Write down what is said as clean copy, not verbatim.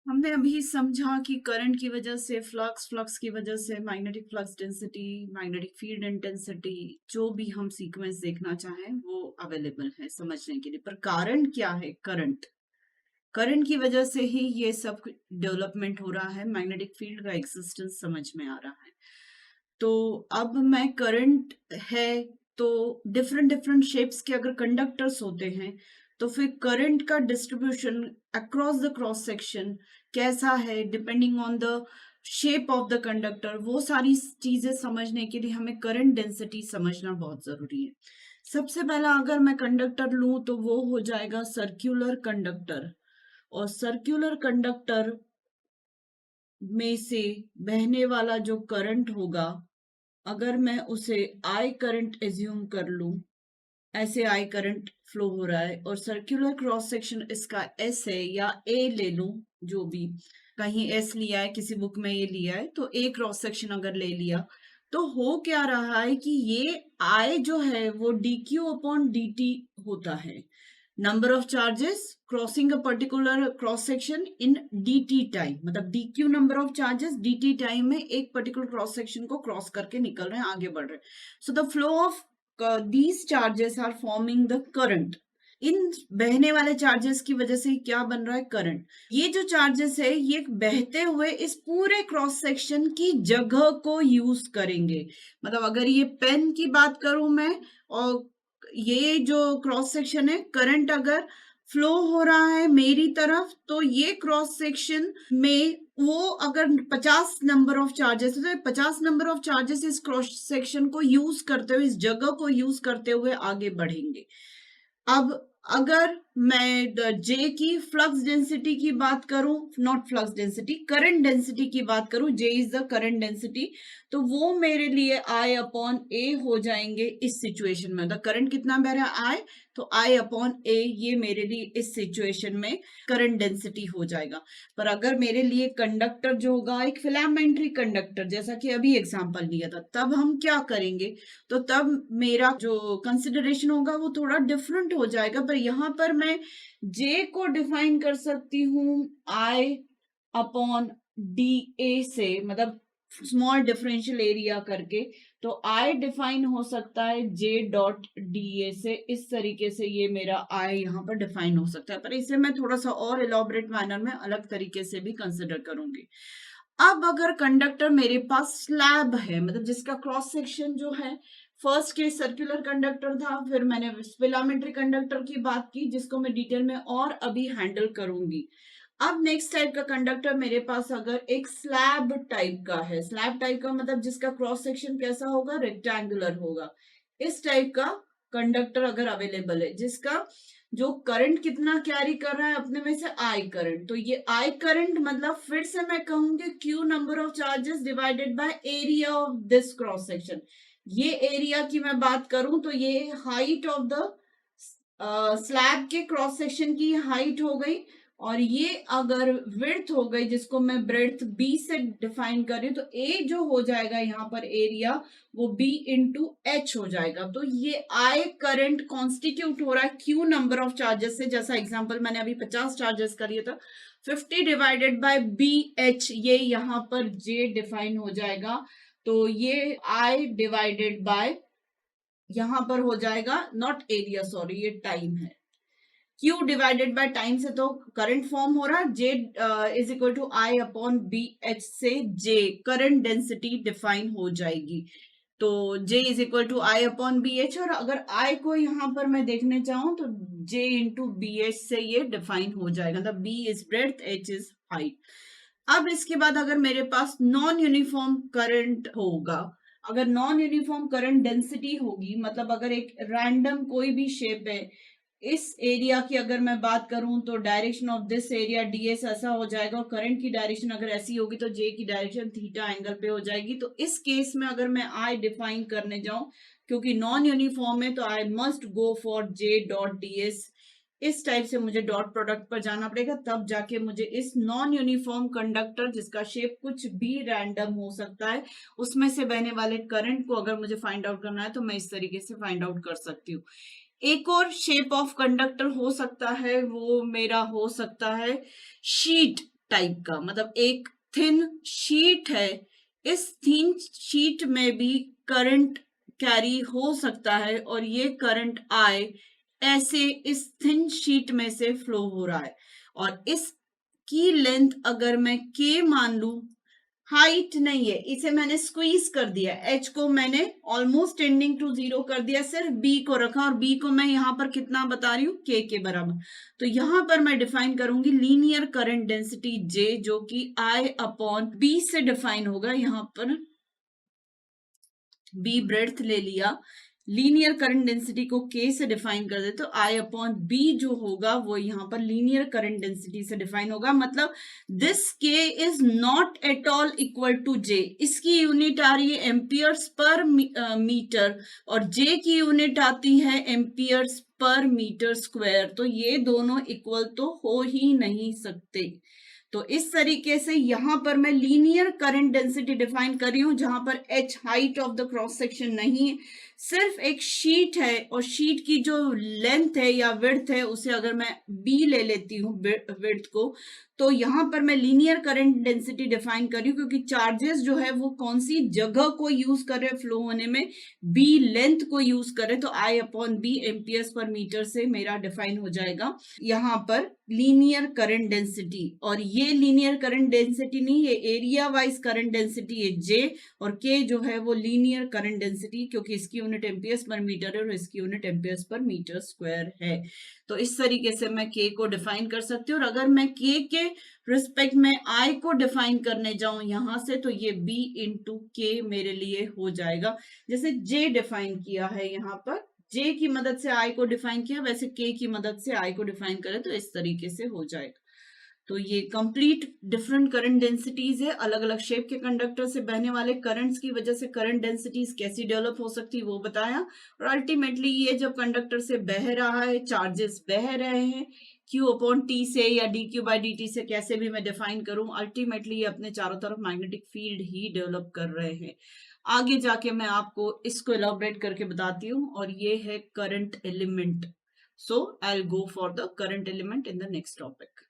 हमने अभी समझा कि करंट की वजह से फ्लक्स, फ्लक्स की वजह से magnetic flux density, magnetic field intensity, जो भी हम सीक्वेंस देखना चाहें वो अवेलेबल है समझने के लिए। पर कारण क्या है? करंट। करंट की वजह से ही ये सब डेवलपमेंट हो रहा है, मैग्नेटिक फील्ड का एग्जिस्टेंस समझ में आ रहा है। तो अब मैं करंट है तो डिफरेंट डिफरेंट शेप्स के अगर कंडक्टर्स होते हैं तो फिर करंट का distribution across the cross section कैसा है depending on the shape of the conductor, वो सारी चीजें समझने के लिए हमें करंट डेंसिटी समझना बहुत जरूरी है। सबसे पहला अगर मैं कंडक्टर लूं तो वो हो जाएगा सर्क्यूलर कंडक्टर। और सर्क्यूलर कंडक्टर में से बहने वाला जो करंट होगा, अगर मैं उसे आई करंट एज्यूम कर लूं, ऐसे आई करंट फ्लो हो रहा है और सर्कुलर क्रॉस सेक्शन इसका एस है या ए ले लूं, जो भी, कहीं एस लिया है किसी बुक में ये लिया है तो ए क्रॉस सेक्शन अगर ले लिया तो हो क्या रहा है कि ये आई जो है वो D Q upon D T होता है, number of charges crossing a particular cross section in dt time, मतलब dq number of charges dt time में एक पर्टिकुलर क्रॉस सेक्शन को क्रॉस करके निकल रहे हैं, आगे बढ़ रहे हैं। So the flow of these charges are forming the current। इन बहने वाले चार्जेस की वजह से क्या बन रहा है? करंट। ये जो चार्जेस है ये बहते हुए इस पूरे क्रॉस सेक्शन की जगह को यूज करेंगे। मतलब अगर ये पेन की बात करूं मैं, और ये जो क्रॉस सेक्शन है, करंट अगर फ्लो हो रहा है मेरी तरफ तो ये क्रॉस सेक्शन में वो अगर 50 नंबर ऑफ चार्जेस है तो 50 नंबर ऑफ चार्जेस इस क्रॉस सेक्शन को यूज करते हुए, इस जगह को यूज करते हुए आगे बढ़ेंगे। अब अगर मैं जे की फ्लक्स डेंसिटी की बात करूं, not flux density, current density की बात करूं, जे इज द करंट डेंसिटी, तो वो मेरे लिए आई अपॉन ए हो जाएंगे इस सिचुएशन में। द करंट कितना बह रहा है? आई, तो आई अपॉन ए ये मेरे लिए इस सिचुएशन में करंट डेंसिटी हो जाएगा। पर अगर मेरे लिए कंडक्टर जो होगा एक फिलामेंट्री कंडक्टर, जैसा कि अभी एग्जांपल लिया था, तब हम क्या करेंगे? तो तब मेरा जो कंसिडरेशन होगा वो थोड़ा डिफरेंट हो जाएगा। पर यहाँ पर मैं जे को डिफाइन कर सकती हूँ आई अपॉन डी ए से, मतलब स्मॉल डिफरेंशियल एरिया करके। तो आई डिफाइन हो सकता है जे डॉट डी ए से, इस तरीके से ये मेरा आई यहाँ पर डिफाइन हो सकता है। पर इसे मैं थोड़ा सा और इलॉबरेट मैनर में अलग तरीके से भी कंसिडर करूंगी। अब अगर कंडक्टर मेरे पास स्लैब है, मतलब जिसका क्रॉस सेक्शन जो है, फर्स्ट केस सर्कुलर कंडक्टर था, फिर मैंने फिलामेंट्री कंडक्टर की बात की जिसको मैं डिटेल में और अभी हैंडल करूंगी। अब नेक्स्ट टाइप का कंडक्टर मेरे पास अगर एक स्लैब टाइप का है, स्लैब टाइप का मतलब जिसका क्रॉस सेक्शन कैसा होगा? रेक्टेंगुलर होगा। इस टाइप का कंडक्टर अगर अवेलेबल है जिसका जो करंट कितना कैरी कर रहा है अपने में से? I current. तो ये आई करंट मतलब फिर से मैं कहूंगी Q number of charges divided by area of this cross section. ये एरिया की मैं बात करूं तो ये हाइट ऑफ द स्लैब के क्रॉस सेक्शन की हाइट हो गई, और ये अगर विड्थ हो गई जिसको मैं ब्रेड्थ बी से डिफाइन कर रही हूं, तो ए जो हो जाएगा यहाँ पर एरिया वो बी इंटू एच हो जाएगा। तो ये आई करंट कॉन्स्टिट्यूट हो रहा है क्यू नंबर ऑफ चार्जेस से। जैसा एग्जांपल मैंने अभी 50 चार्जेस कर लिया था, 50 डिवाइडेड बाय बी एच, ये यहाँ पर जे डिफाइन हो जाएगा। तो ये आई डिवाइडेड बाय यहां पर हो जाएगा नॉट एरिया, सॉरी ये टाइम है, Q डिवाइडेड बाय टाइम से तो करंट फॉर्म हो रहा है। J is equal to I upon B H से J करंट डेंसिटी डिफाइन हो जाएगी। तो J is equal to I upon B H, और अगर I को यहां पर मैं देखने चाहूं तो J इंटू बी एच से ये डिफाइन हो जाएगा। मतलब B is breadth, H is height. अब इसके बाद अगर मेरे पास नॉन यूनिफॉर्म करंट होगा, अगर नॉन यूनिफॉर्म करंट डेंसिटी होगी, मतलब अगर एक रैंडम कोई भी शेप है, इस एरिया की अगर मैं बात करूं तो direction of this area DS ऐसा हो जाएगा, और करंट की डायरेक्शन अगर ऐसी होगी तो जे की डायरेक्शन थीटा एंगल पे हो जाएगी। तो इस केस में अगर मैं आई डिफाइन करने जाऊं, क्योंकि नॉन यूनिफॉर्म है, तो I must go for J dot DS. इस टाइप से मुझे डॉट प्रोडक्ट पर जाना पड़ेगा, तब जाके मुझे इस नॉन यूनिफॉर्म कंडक्टर जिसका शेप कुछ भी रैंडम हो सकता है, उसमें से बहने वाले करंट को अगर मुझे फाइंड आउट करना है तो मैं इस तरीके से फाइंड आउट कर सकती हूँ। एक और शेप ऑफ कंडक्टर हो सकता है, वो मेरा हो सकता है शीट टाइप का, मतलब एक थिन शीट है, इस थिन शीट में भी करंट कैरी हो सकता है और ये करंट आए ऐसे इस थिन शीट में से फ्लो हो रहा है। और इसकी लेंथ अगर मैं के मान लू, हाइट नहीं है, इसे मैंने स्क्वीज कर दिया, एच को मैंने ऑलमोस्ट टेंडिंग टू जीरो कर दिया, सिर्फ बी को रखा और बी को मैं यहां पर कितना बता रही हूं, के बराबर। तो यहां पर मैं डिफाइन करूंगी लीनियर करंट डेंसिटी जे, जो कि आई अपॉन बी से डिफाइन होगा। यहां पर बी ब्रेड्थ ले लिया, लीनियर करंट डेंसिटी को के से डिफाइन कर दे तो आई अपॉन बी जो होगा वो यहाँ पर लीनियर करंट डेंसिटी से डिफाइन होगा। मतलब this K is not at all equal to J. इसकी यूनिट आ रही है एम्पियर्स पर मीटर और जे की यूनिट आती है एम्पियर्स पर मीटर स्क्वायर। तो ये दोनों इक्वल तो हो ही नहीं सकते। तो इस तरीके से यहां पर मैं लीनियर करंट डेंसिटी डिफाइन कर रही हूं, जहां पर H height of the cross section नहीं है, सिर्फ एक शीट है और शीट की जो लेंथ है या विड्थ है उसे अगर मैं बी ले लेती हूँ विड्थ को, तो यहां पर मैं लीनियर करंट डेंसिटी डिफाइन कर रही हूँ क्योंकि चार्जेस जो है वो कौन सी जगह को यूज कर रहे हैं फ्लो होने में, बी लेंथ को यूज कर रहे, तो आई अपॉन बी एम्पियर्स पर मीटर से मेरा डिफाइन हो जाएगा यहां पर लीनियर करंट डेंसिटी। और ये लीनियर करंट डेंसिटी नहीं, ये एरिया वाइज करंट डेंसिटी है जे, और के जो है वो लीनियर करंट डेंसिटी, क्योंकि इसकी यूनिट एम्पियर्स पर मीटर है और इसकी यूनिट एम्पियर्स पर मीटर स्क्वायर है। तो इस तरीके से मैं के को डिफाइन कर सकती हूँ। और अगर मैं के रिस्पेक्ट में आई को डिफाइन करने जाऊं यहां से, तो ये बी इंटू के मेरे लिए हो जाएगा। जैसे जे डिफाइन किया है यहाँ पर, जे की मदद से आई को डिफाइन किया, वैसे के की मदद से आई को डिफाइन करें तो इस तरीके से हो जाएगा। तो ये कंप्लीट डिफरेंट करंट डेंसिटीज है, अलग अलग शेप के कंडक्टर से बहने वाले करंट्स की वजह से करंट डेंसिटीज कैसी डेवलप हो सकती है वो बताया। और अल्टीमेटली ये जब कंडक्टर से बह रहा है, चार्जेस बह रहे हैं, Q अपॉन टी से या D Q by D T से कैसे भी मैं डिफाइन करूं, अल्टीमेटली ये अपने चारों तरफ मैग्नेटिक फील्ड ही डेवलप कर रहे हैं। आगे जाके मैं आपको इसको एलॉबरेट करके बताती हूँ, और ये है current element. So I will go for the current element in the next topic.